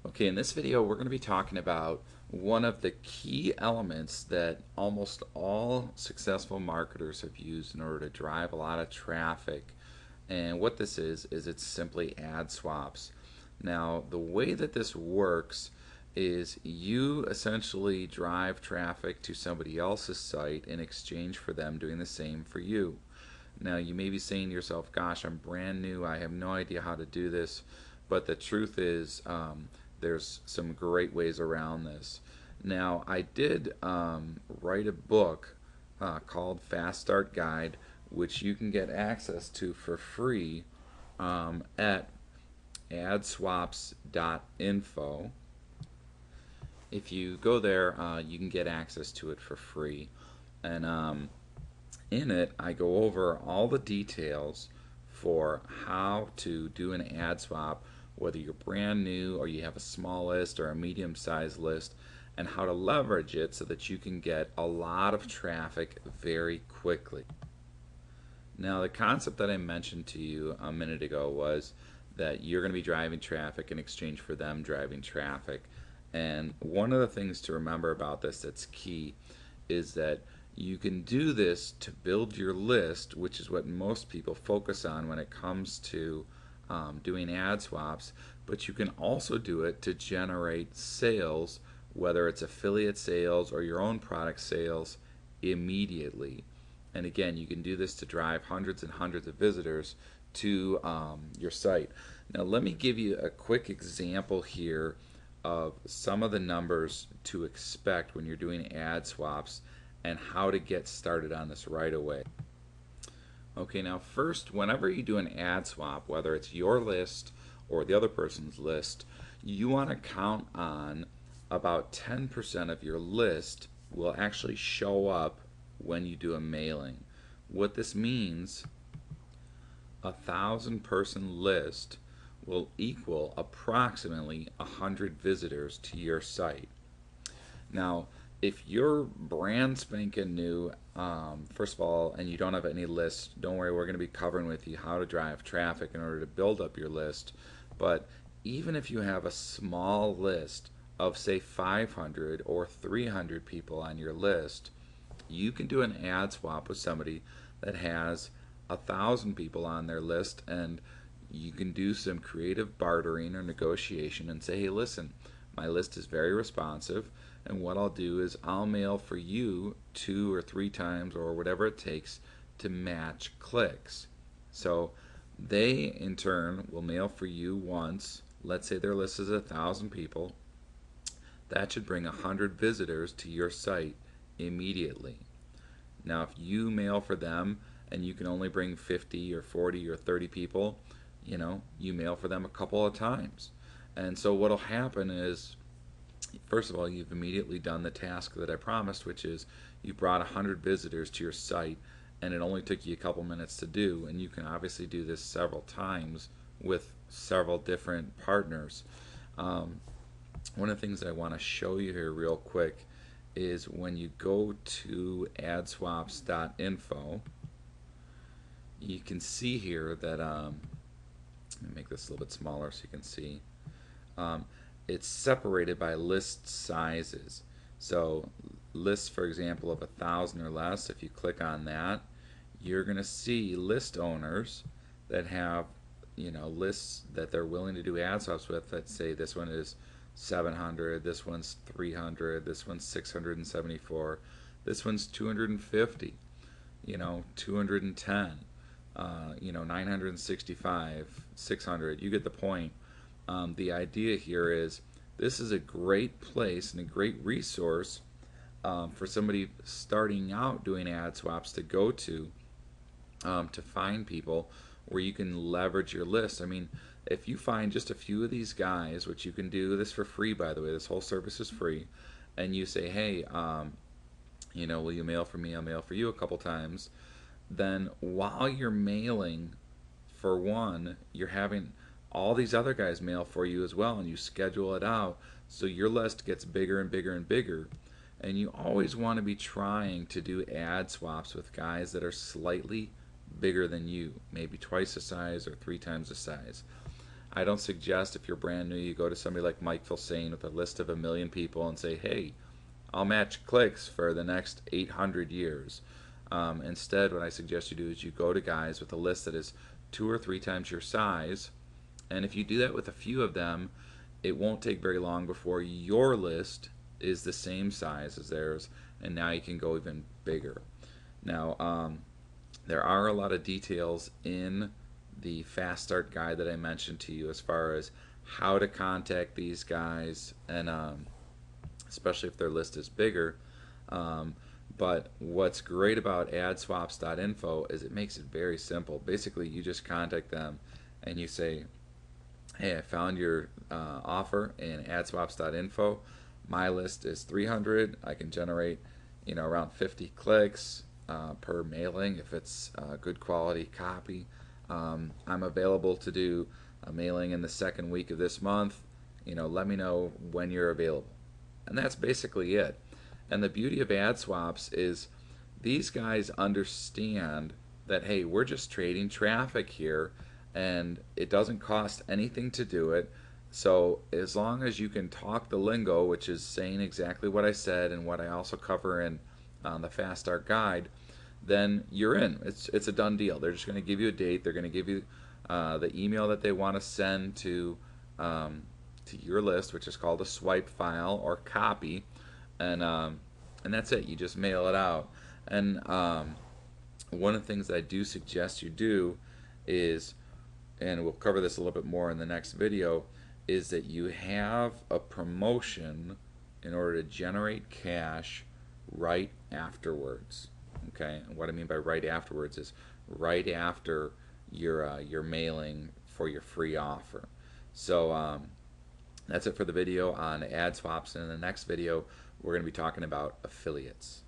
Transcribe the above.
Okay, in this video we're going to be talking about one of the key elements that almost all successful marketers have used in order to drive a lot of traffic. And what this is it's simply ad swaps. Now, the way that this works is you essentially drive traffic to somebody else's site in exchange for them doing the same for you. Now, you may be saying to yourself, gosh, I'm brand new, I have no idea how to do this. But the truth is, there's some great ways around this. Now, I did write a book called Fast Start Guide, which you can get access to for free at adswaps.info. If you go there, you can get access to it for free. And in it, I go over all the details for how to do an ad swap, whether you're brand new or you have a small list or a medium sized list, and how to leverage it so that you can get a lot of traffic very quickly. Now, the concept that I mentioned to you a minute ago was that you're going to be driving traffic in exchange for them driving traffic. And one of the things to remember about this that's key is that you can do this to build your list, which is what most people focus on when it comes to doing ad swaps, but you can also do it to generate sales, whether it's affiliate sales or your own product sales, immediately. And again, you can do this to drive hundreds and hundreds of visitors to your site. Now, let me give you a quick example here of some of the numbers to expect when you're doing ad swaps and how to get started on this right away. Okay, now first, whenever you do an ad swap, whether it's your list or the other person's list, you want to count on about 10% of your list will actually show up when you do a mailing. What this means, 1,000-person list will equal approximately 100 visitors to your site. Now, if you're brand spanking new, first of all, and you don't have any lists, don't worry, we're going to be covering with you how to drive traffic in order to build up your list. But even if you have a small list of, say, 500 or 300 people on your list, you can do an ad swap with somebody that has 1,000 people on their list, and you can do some creative bartering or negotiation and say, hey, listen, my list is very responsive, and what I'll do is I'll mail for you 2 or 3 times or whatever it takes to match clicks. So they in turn will mail for you once. Let's say their list is 1,000 people. That should bring 100 visitors to your site immediately. Now, if you mail for them and you can only bring 50 or 40 or 30 people, you mail for them a couple of times. And so what'll happen is, first of all, you've immediately done the task that I promised, which is you brought 100 visitors to your site, and it only took you a couple minutes to do. And you can obviously do this several times with several different partners. One of the things that I want to show you here real quick is when you go to adswaps.info, you can see here that, let me make this a little bit smaller so you can see. It's separated by list sizes. So lists, for example, of 1,000 or less, if you click on that, you're going to see list owners that have, lists that they're willing to do ad swaps with. Let's say this one is 700, this one's 300, this one's 674, this one's 250, 210, 965, 600. You get the point. The idea here is this is a great place and a great resource for somebody starting out doing ad swaps to go to find people where you can leverage your list. I mean, if you find just a few of these guys, which you can do this for free, by the way, this whole service is free, and you say, hey, will you mail for me? I'll mail for you a couple times. Then while you're mailing for one, you're having all these other guys mail for you as well, and you schedule it out so your list gets bigger and bigger and bigger. And you always want to be trying to do ad swaps with guys that are slightly bigger than you, maybe twice the size or 3 times the size. I don't suggest if you're brand new, you go to somebody like Mike Filsain with a list of 1 million people and say, hey, I'll match clicks for the next 800 years. Instead, what I suggest you do is you go to guys with a list that is 2 or 3 times your size, and if you do that with a few of them, it won't take very long before your list is the same size as theirs, and now you can go even bigger. Now, there are a lot of details in the Fast Start guide that I mentioned to you as far as how to contact these guys, and especially if their list is bigger. But what's great about adswaps.info is it makes it very simple. Basically, you just contact them and you say, hey, I found your offer in adswaps.info. My list is 300. I can generate, around 50 clicks per mailing if it's good quality copy. I'm available to do a mailing in the second week of this month. Let me know when you're available. And that's basically it. And the beauty of AdSwaps is these guys understand that, hey, we're just trading traffic here and it doesn't cost anything to do it. So as long as you can talk the lingo, which is saying exactly what I said and what I also cover in the Fast Start guide, then you're in. It's a done deal. They're just going to give you a date. They're going to give you the email that they want to send to your list, which is called a swipe file or copy, and that's it. You just mail it out. And one of the things that I do suggest you do is, and we'll cover this a little bit more in the next video, is that you have a promotion in order to generate cash right afterwards. Okay, and what I mean by right afterwards is right after your mailing for your free offer. So that's it for the video on AdSwaps. And in the next video, we're going to be talking about affiliates.